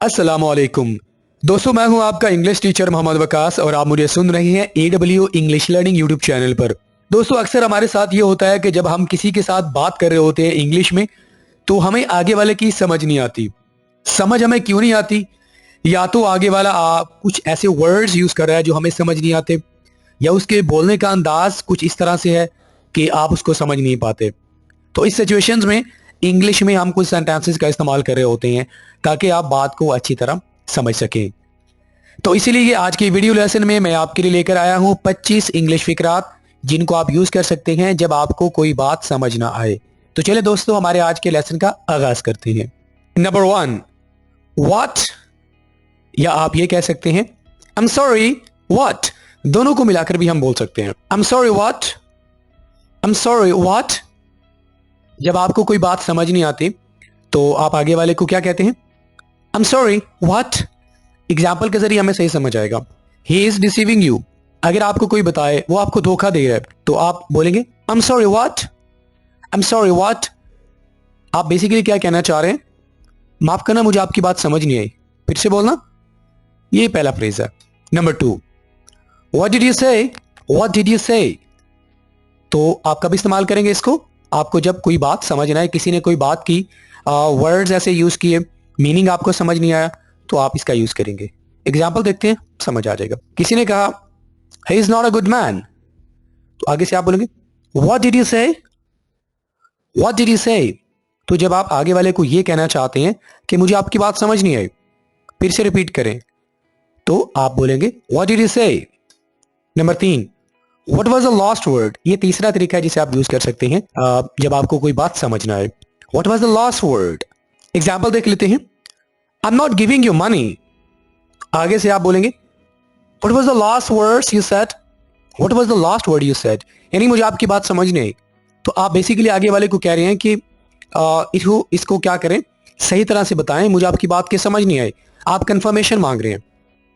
अस्सलाम वालेकुम दोस्तों, मैं हूं आपका इंग्लिश टीचर मोहम्मद वकास और आप मुझे सुन रहे हैं AW English learning YouTube channel पर। दोस्तों, अक्सर हमारे साथ ये होता है कि जब हम किसी के साथ बात कर रहे होते हैं इंग्लिश में तो हमें आगे वाले की समझ नहीं आती। समझ हमें क्यों नहीं आती? या तो आगे वाला कुछ ऐसे वर्ड्स यूज कर रहा है जो हमें समझ नहीं आते, या उसके बोलने का अंदाज कुछ इस तरह से है कि आप उसको समझ नहीं पाते। तो इस सिचुएशंस में इंग्लिश में हम कुछ सेंटेंसेस का इस्तेमाल कर रहे होते हैं ताकि आप बात को अच्छी तरह समझ सकें। तो इसीलिए आज की वीडियो लेसन में मैं आपके लिए लेकर आया हूं 25 इंग्लिश फिक्रात जिनको आप यूज कर सकते हैं जब आपको कोई बात समझ ना आए। तो चले दोस्तों, हमारे आज के लेसन का आगाज करते हैं। नंबर 1, व्हाट, या आप ये कह सकते हैं आई एम सॉरी व्हाट। दोनों को मिलाकर भी हम बोल सकते हैं I am sorry what, I am sorry what. जब आपको कोई बात समझ नहीं आती तो आप आगे वाले को क्या कहते हैं? I am sorry what. Example के जरिए हमें सही समझ आएगा। He is deceiving you. अगर आपको कोई बताए वो आपको धोखा दे रहा है तो आप बोलेंगे I am sorry what, I am sorry what. आप बेसिकली क्या कहना चाह रहे हैं? माफ करना, मुझे आपकी बात समझ नहीं आई, फिर से बोलना। ये पहला फ्रेज है। नंबर 2, व्हाट डिड यू से, व्हाट डिड यू से। तो आप कब इस्तेमाल करेंगे इसको? आपको जब कोई बात समझ ना आए, किसी ने कोई बात की, वर्ड्स ऐसे यूज किए, मीनिंग आपको समझ नहीं आया, तो आप इसका यूज करेंगे। एग्जाम्पल देखते हैं, समझ आ जाएगा। किसी ने कहा he is not a good man, तो आगे से आप बोलेंगे व्हाट डिड यू से, व्हाट डिड यू से। तो जब आप आगे वाले को ये कहना चाहते हैं कि मुझे आपकी बात समझ नहीं आई, फिर से रिपीट करें, तो आप बोलेंगे व्हाट डिड यू से। Number 3, What was the last word? ये तीसरा तरीका है जिसे आप यूज कर सकते हैं जब आपको कोई बात समझ ना आए। What was the last word? Example देख लेते हैं। I'm not giving you money. आगे से आप बोलेंगे What was the last words you said? What was the last word you said? यानी मुझे आपकी बात समझ नहीं आई। तो आप बेसिकली आगे वाले को कह रहे हैं कि इसको क्या करें, सही तरह से बताएं, मुझे आपकी बात की समझ नहीं आई। आप कंफर्मेशन मांग रहे हैं।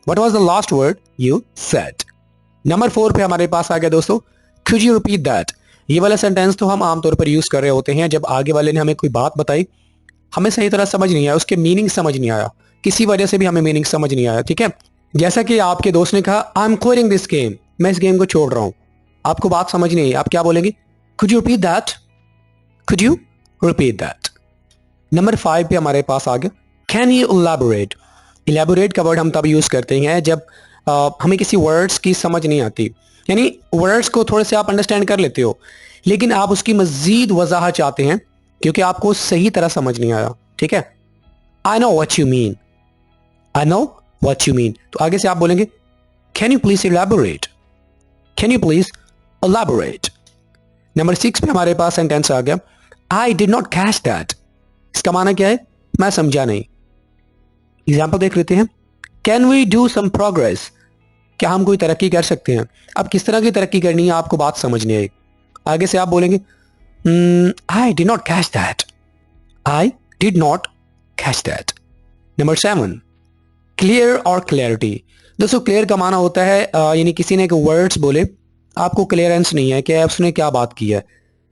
What was the last word you said? Number 4 पे हमारे पास आ गया दोस्तों, could you repeat that? ये वाला सेंटेंस तो हम आमतौर पर यूज कर रहे होते हैं जब आगे वाले ने हमें कोई बात बताई, हमें सही तरह समझ नहीं आया, उसके मीनिंग समझ नहीं आया, किसी वजह से भी हमें मीनिंग समझ नहीं आया। ठीक है, जैसा कि आपके दोस्त ने कहा I am quitting this game, मैं इस गेम को छोड़ रहा हूं। आपको बात समझ नहीं आई, आप क्या बोलेंगे? could you repeat that? could you repeat that? Number 5 पे हमारे पास आ गया, can you elaborate? elaborate का वर्ड हम तब यूज करते हैं जब हमें किसी वर्ड्स की समझ नहीं आती, यानी वर्ड्स को थोड़े से आप अंडरस्टैंड कर लेते हो लेकिन आप उसकी मजीद वजाहत चाहते हैं क्योंकि आपको सही तरह समझ नहीं आया। ठीक है, I know what you mean, I know what you mean. तो आगे से आप बोलेंगे can you please elaborate, can you please elaborate. Number 6 पे हमारे पास सेंटेंस आ गया, I did not catch that. इसका माना क्या है? मैं समझा नहीं। एग्जाम्पल देख लेते हैं, can we do some progress. क्या हम कोई तरक्की कर सकते हैं? अब किस तरह की तरक्की करनी है आपको बात समझ नहीं आई। आगे से आप बोलेंगे I did not catch that, I did not catch that. Number 7, clear और क्लैरिटी। दोस्तों, क्लियर का माना होता है यानी किसी ने वर्ड्स बोले, आपको क्लियरेंस नहीं है कि उसने क्या बात की है।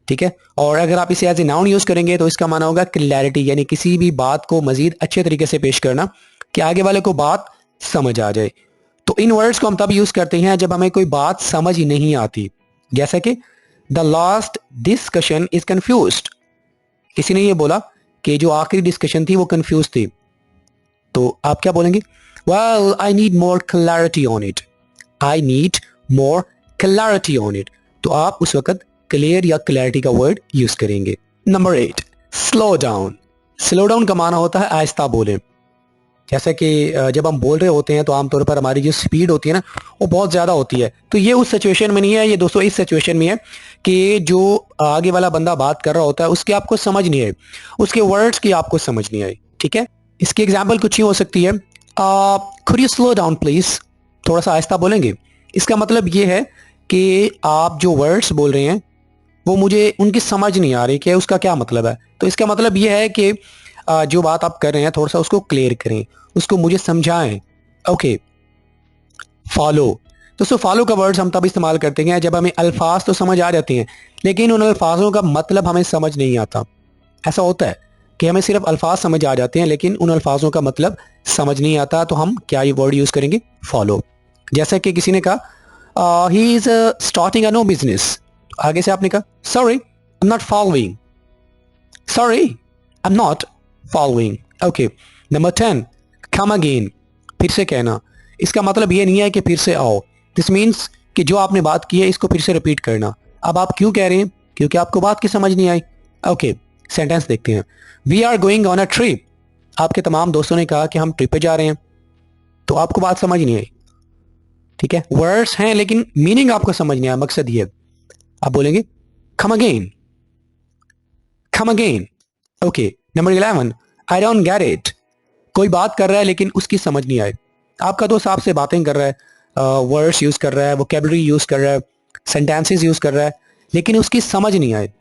ठीक है, और अगर आप इसे एज ए नाउन यूज करेंगे तो इसका माना होगा क्लैरिटी, यानी किसी भी बात को मजीद अच्छे तरीके से पेश करना कि आगे वाले को बात समझ आ जाए। तो इन वर्ड्स को हम तब यूज करते हैं जब हमें कोई बात समझ ही नहीं आती, जैसे कि the last discussion is confused. किसी ने ये बोला कि जो आखिरी डिस्कशन थी वो कंफ्यूज थी, तो आप क्या बोलेंगे? Well I need more clarity on it, I need more clarity on it. तो आप उस वक्त क्लियर या क्लैरिटी का वर्ड यूज करेंगे। Number 8, slow down. Slow down का माना होता है आहिस्ता बोले। जैसे कि जब हम बोल रहे होते हैं तो आमतौर पर हमारी जो स्पीड होती है ना वो बहुत ज़्यादा होती है। तो ये उस सिचुएशन में नहीं है, ये दोस्तों इस सिचुएशन में है कि जो आगे वाला बंदा बात कर रहा होता है उसकी आपको समझ नहीं आई, उसके वर्ड्स की आपको समझ नहीं आई। ठीक है, इसकी एग्जाम्पल कुछ ही हो सकती है, could you slow down please. थोड़ा सा आहिस्ता बोलेंगे। इसका मतलब ये है कि आप जो वर्ड्स बोल रहे हैं वो मुझे उनकी समझ नहीं आ रही कि उसका क्या मतलब है। तो इसका मतलब ये है कि जो बात आप कर रहे हैं थोड़ा सा उसको क्लियर करें, उसको मुझे समझाएं। Okay, follow. दोस्तों, फॉलो का वर्ड्स हम तब इस्तेमाल करते हैं जब हमें अल्फाज तो समझ आ जाते हैं लेकिन उन अल्फाजों का मतलब हमें समझ नहीं आता। ऐसा होता है कि हमें सिर्फ अल्फाज समझ आ जाते हैं लेकिन उन अल्फाजों का मतलब समझ नहीं आता, तो हम क्या ये वर्ड यूज करेंगे? फॉलो। जैसा कि किसी ने कहा he is starting a no business, आगे से आपने कहा sorry I am not following, sorry I am not following. Okay, number 10, come again, फिर से कहना। इसका मतलब ये नहीं है कि फिर से आओ, दिस मीन्स कि जो आपने बात की है इसको फिर से रिपीट करना। अब आप क्यों कह रहे हैं? क्योंकि आपको बात की समझ नहीं आई। ओके, सेंटेंस देखते हैं। We are going on a trip, आपके तमाम दोस्तों ने कहा कि हम ट्रिप पे जा रहे हैं, तो आपको बात समझ नहीं आई। ठीक है, वर्ड्स हैं लेकिन मीनिंग आपको समझ नहीं आया, मकसद ये। आप बोलेंगे come again, come again. Okay, number 11, I don't get it, कोई बात कर रहा है लेकिन उसकी समझ नहीं आई। आपका दोस्त आपसे बातें कर रहा है, वर्ड्स यूज कर रहा है, वोकेबलरी यूज कर रहा है, सेंटेंसेस यूज कर रहा है, लेकिन उसकी समझ नहीं आए,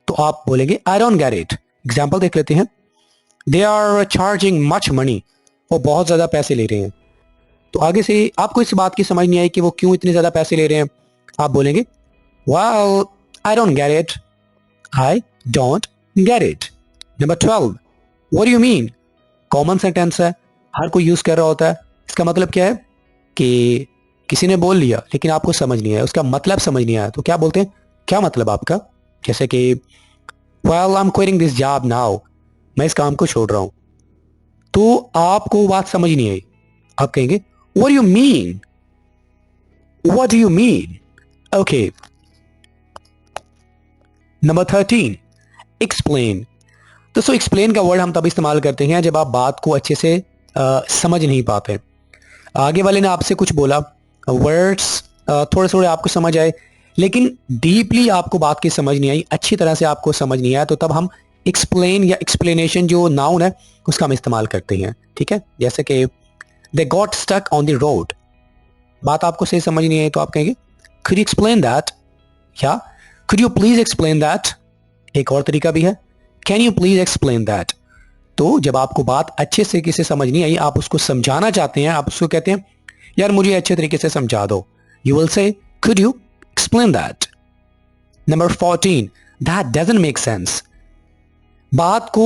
तो आप बोलेंगे I don't get it. Example देख लेते हैं। They are charging much money, वो बहुत ज्यादा पैसे ले रहे हैं। तो आगे से आपको इस बात की समझ नहीं आई कि वो क्यों इतने ज्यादा पैसे ले रहे हैं। आप बोलेंगे well I don't get it, I don't get it. Number 12, what do you mean, common sentence है, हर कोई यूज कर रहा होता है। इसका मतलब क्या है कि किसी ने बोल लिया लेकिन आपको समझ नहीं आया, उसका मतलब समझ नहीं आया, तो क्या बोलते हैं? क्या मतलब आपका? जैसे कि well I am quitting this job now, मैं इस काम को छोड़ रहा हूं, तो आपको बात समझ नहीं आई। आप कहेंगे what do you mean, what do you mean. Okay, number 13, explain. दोस्तों एक्सप्लेन का वर्ड हम तब इस्तेमाल करते हैं जब आप बात को अच्छे से समझ नहीं पाते। आगे वाले ने आपसे कुछ बोला, वर्ड्स थोड़े थोड़े आपको समझ आए लेकिन डीपली आपको बात की समझ नहीं आई, अच्छी तरह से आपको समझ नहीं आया, तो तब हम एक्सप्लेन या एक्सप्लेनेशन जो नाउन है उसका हम इस्तेमाल करते हैं। ठीक है, जैसे कि they got stuck on the road, बात आपको सही समझ नहीं आई तो आप कहेंगे could you explain that, या could you please explain that। एक और तरीका भी है, can you please explain that। तो जब आपको बात अच्छे से किसी समझ नहीं आई, आप उसको समझाना चाहते हैं, आप उसको कहते हैं यार मुझे अच्छे तरीके से समझा दो, you will say could you explain that। Number 14, that doesn't make sense, बात को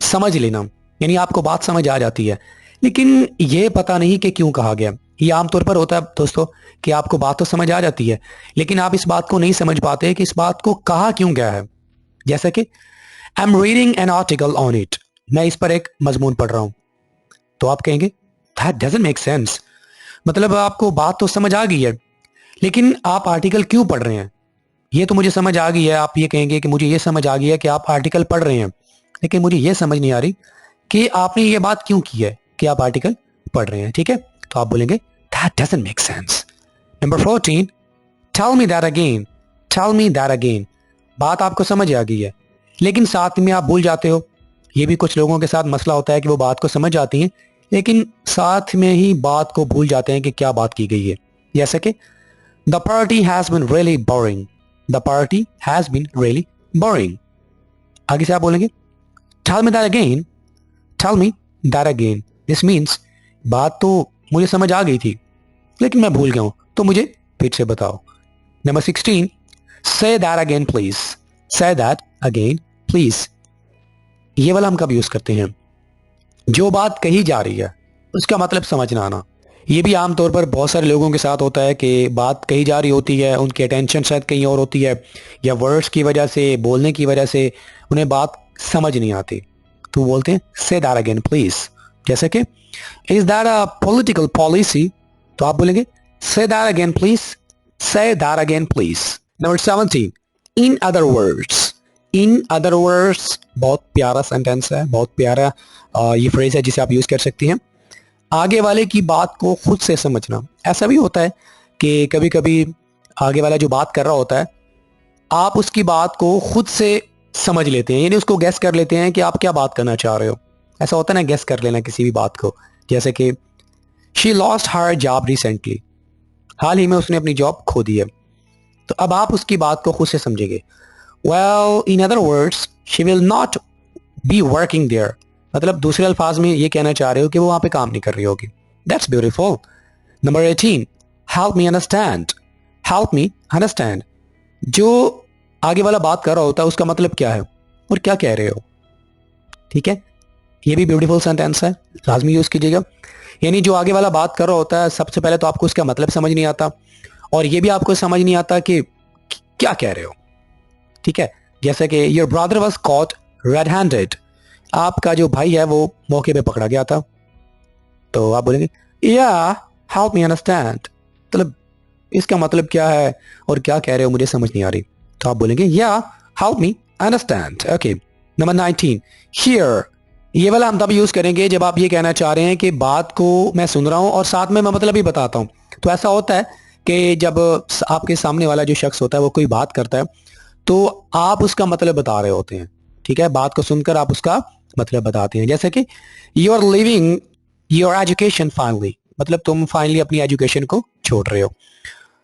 समझ लेना, यानी आपको बात समझ आ जाती है लेकिन ये पता नहीं कि क्यों कहा गया। ये आमतौर पर होता है दोस्तों कि आपको बात तो समझ आ जाती है लेकिन आप इस बात को नहीं समझ पाते कि इस बात को कहा क्यों गया है। जैसे कि I am reading an article on it, मैं इस पर एक मजमून पढ़ रहा हूं, तो आप कहेंगे दैट डजंट मेक सेंस, मतलब आपको बात तो समझ आ गई है लेकिन आप आर्टिकल क्यों पढ़ रहे हैं? ये तो मुझे समझ आ गई है, आप ये कहेंगे कि मुझे ये समझ आ गई है कि आप आर्टिकल पढ़ रहे हैं, लेकिन मुझे ये समझ नहीं आ रही कि आपने ये बात क्यों की है कि आप आर्टिकल पढ़ रहे हैं। ठीक है, तो आप बोलेंगे that doesn't make sense. Number 14, tell me that again, tell me that again, बात आपको समझ आ गई है लेकिन साथ में आप भूल जाते हो। ये भी कुछ लोगों के साथ मसला होता है कि वो बात को समझ आती हैं लेकिन साथ में ही बात को भूल जाते हैं कि क्या बात की गई है। जैसे कि the party has been really boring, the party has been really boring. आगे से आप बोलेंगे tell me that again, tell me that again, this means बात तो मुझे समझ आ गई थी लेकिन मैं भूल गया हूं, तो मुझे फिर से बताओ। Number 16, say that again please, say that again please. ये वाला हम कब यूज करते हैं? जो बात कही जा रही है उसका मतलब समझना आना। ये भी आमतौर पर बहुत सारे लोगों के साथ होता है कि बात कही जा रही होती है, उनकी अटेंशन शायद कहीं और होती है या वर्ड्स की वजह से, बोलने की वजह से उन्हें बात समझ नहीं आती, तो बोलते हैं से दैट अगेन प्लीज। जैसे कि is that a political policy, तो आप बोलेंगे say that again please, say that again please. Number 17, in other words, in other words बहुत प्यारा सेंटेंस है, बहुत प्यारा ये फ्रेज है जिसे आप यूज कर सकती हैं। आगे वाले की बात को खुद से समझना। ऐसा भी होता है कि कभी कभी आगे वाला जो बात कर रहा होता है आप उसकी बात को खुद से समझ लेते हैं, यानी उसको गैस कर लेते हैं कि आप क्या बात करना चाह रहे हो। ऐसा होता है ना, गैस कर लेना किसी भी बात को। जैसे कि she lost her job recently, हाल ही में उसने अपनी जॉब खो दी है, तो अब आप उसकी बात को खुद से समझेंगे। Well in other words she will not be working there, मतलब दूसरे अल्फाज में ये कहना चाह रहे हो कि वो वहां पे काम नहीं कर रही होगी। That's beautiful. Number 18, help me understand, help me understand. जो आगे वाला बात कर रहा होता है उसका मतलब क्या है और क्या कह रहे हो, ठीक है, ये भी ब्यूटीफुल सेंटेंस है, लाजमी यूज कीजिएगा। यानी जो आगे वाला बात कर रहा होता है सबसे पहले तो आपको उसका मतलब समझ नहीं आता, और ये भी आपको समझ नहीं आता कि क्या कह रहे हो। ठीक है, जैसे कि your brother was cot red handed, आपका जो भाई है वो मौके पे पकड़ा गया था। तो आप बोलेंगे या हेल्प मी अंडरस्टैंड, मतलब इसका मतलब क्या है और क्या कह रहे हो मुझे समझ नहीं आ रही। तो आप बोलेंगे या help me understand. Okay, number 19 here, ये वाला हम तब यूज करेंगे जब आप ये कहना चाह रहे हैं कि बात को मैं सुन रहा हूं और साथ में मैं मतलब भी बताता हूं। तो ऐसा होता है कि जब आपके सामने वाला जो शख्स होता है वो कोई बात करता है तो आप उसका मतलब बता रहे होते हैं। ठीक है, बात को सुनकर आप उसका मतलब बताते हैं। जैसे कि you are living your education finally, मतलब तुम फाइनली अपनी एजुकेशन को छोड़ रहे हो।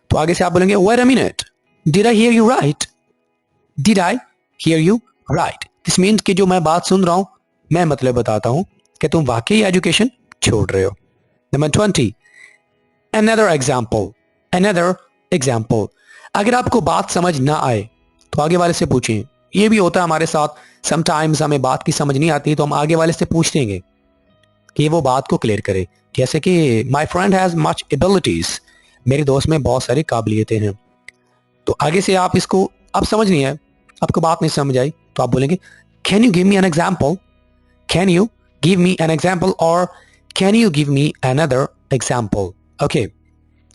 तो आगे से आप बोलेंगे wait a minute, did I hear you right, did I hear you right. This means कि जो मैं बात सुन रहा हूं मैं मतलब बताता हूं कि तुम वाकई एजुकेशन छोड़ रहे हो। Number 20 another example, another example, अगर आपको बात समझ ना आए तो आगे वाले से पूछें। ये भी होता है हमारे साथ, समटाइम्स हमें बात की समझ नहीं आती तो हम आगे वाले से पूछ देंगे कि वो बात को क्लियर करे। जैसे कि my friend has much abilities, मेरे दोस्त में बहुत सारी काबिलियतें हैं। तो आगे से आप इसको, आप समझ नहीं है, आपको बात नहीं समझ आई तो आप बोलेंगे can you give me an example, can you give me an example, और can you give me another example. Okay,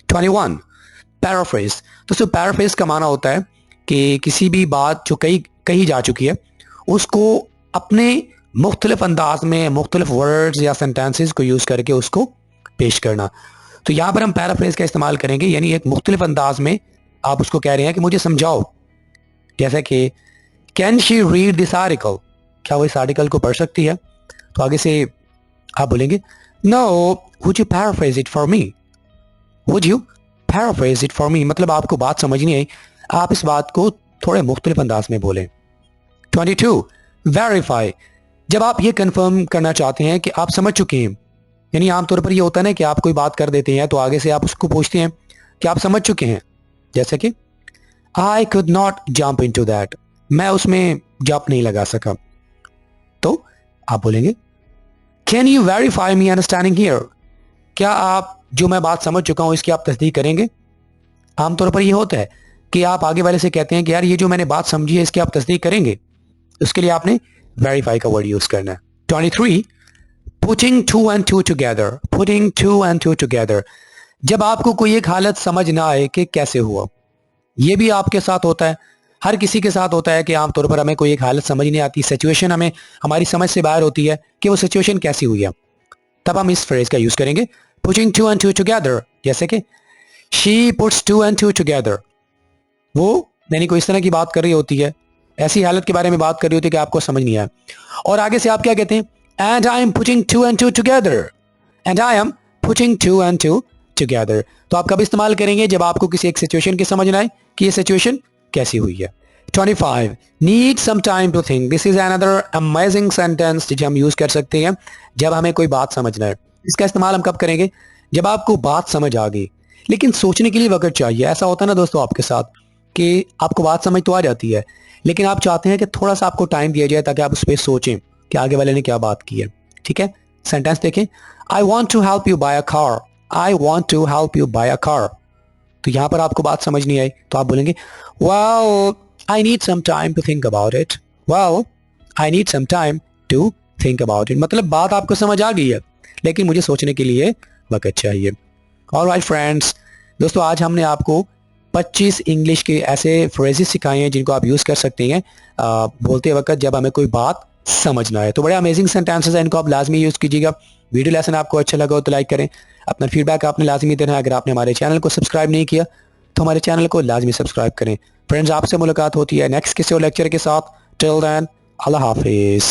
21 paraphrase. दोस्तों पैराफ्रेज का माना होता है कि किसी भी बात जो कही जा चुकी है उसको अपने मुख्तलिफ अंदाज में मुख्तलिफ वर्ड्स या सेंटेंसेस को यूज करके उसको पेश करना। तो यहाँ पर हम पैराफ्रेज का इस्तेमाल करेंगे, यानी एक मुख्तलिफ अंदाज में आप उसको कह रहे हैं कि मुझे समझाओ। जैसे कि can she read this article, क्या वो इस आर्टिकल को पढ़ सकती है। तो आगे से आप बोलेंगे no would you paraphrase it for me, would you paraphrase it for me, मतलब आपको बात समझ नहीं आई, आप इस बात को थोड़े मुख्तलिफ अंदाज में बोलें। 22 वेरीफाई, जब आप ये कंफर्म करना चाहते हैं कि आप समझ चुके हैं, यानी आमतौर पर ये होता है ना कि आप कोई बात कर देते हैं तो आगे से आप उसको पूछते हैं कि आप समझ चुके हैं। जैसे कि I could not jump into that, मैं उसमें जंप नहीं लगा सका। तो आप बोलेंगे can you verify me understanding here, क्या आप जो मैं बात समझ चुका हूं इसकी आप तस्दीक करेंगे। आमतौर पर यह होता है कि आप आगे वाले से कहते हैं कि यार ये जो मैंने बात समझी है इसकी आप तस्दीक करेंगे, उसके लिए आपने वेरीफाई का वर्ड यूज करना है। 23 putting two and two together, putting two and two together, जब आपको कोई एक हालत समझ ना आए कि कैसे हुआ। ये भी आपके साथ होता है, हर किसी के साथ होता है कि आमतौर पर हमें कोई एक हालत समझ नहीं आती, सिचुएशन हमें हमारी समझ से बाहर होती है कि वो सिचुएशन कैसी हुई है। तब हम इस फ्रेज का यूज करेंगे putting two and two together. जैसे कि she puts two and two together, वो यानी कोई इस तरह की बात कर रही होती है, ऐसी हालत के बारे में बात कर रही होती है कि आपको समझ नहीं आया, और आगे से आप क्या कहते हैं and I am putting two and two together, and I am putting two and two together. तो आप कब इस्तेमाल करेंगे, जब आपको किसी एक सिचुएशन की समझ ना आए कि ये सिचुएशन कैसी हुई है। 25 need some time to think, this is another amazing sentence जिसे हम यूज कर सकते हैं जब हमें कोई बात समझना है। इसका इस्तेमाल हम कब करेंगे, जब आपको बात समझ आ गई लेकिन सोचने के लिए वक्त चाहिए। ऐसा होता है ना दोस्तों आपके साथ कि आपको बात समझ तो आ जाती है लेकिन आप चाहते हैं कि थोड़ा सा आपको टाइम दिया जाए ताकि आप उस पर सोचें कि आगे वाले ने क्या बात की है। ठीक है, सेंटेंस देखें, I want to help you buy a car, I want to help you buy a car. तो यहां पर आपको बात समझ नहीं आई तो आप बोलेंगे well I need some time to think about it, well I need some time to think about it, मतलब बात आपको समझ आ गई है लेकिन मुझे सोचने के लिए वक्त चाहिए। ऑलराइट फ्रेंड्स, दोस्तों आज हमने आपको 25 इंग्लिश के ऐसे फ्रेजेस सिखाए हैं जिनको आप यूज़ कर सकते हैं बोलते वक्त जब हमें कोई बात समझना है। तो बड़े अमेजिंग सेंटेंसेस हैं, इनको आप लाजमी यूज़ कीजिएगा। वीडियो लेसन आपको अच्छा लगा हो तो लाइक करें, अपना फीडबैक आपने लाजमी देना है। अगर आपने हमारे चैनल को सब्सक्राइब नहीं किया तो हमारे चैनल को लाजमी सब्सक्राइब करें। फ्रेंड्स, आपसे मुलाकात होती है नेक्स्ट किसी और लेक्चर के साथ। टिल देन, अल्लाह हाफिज़।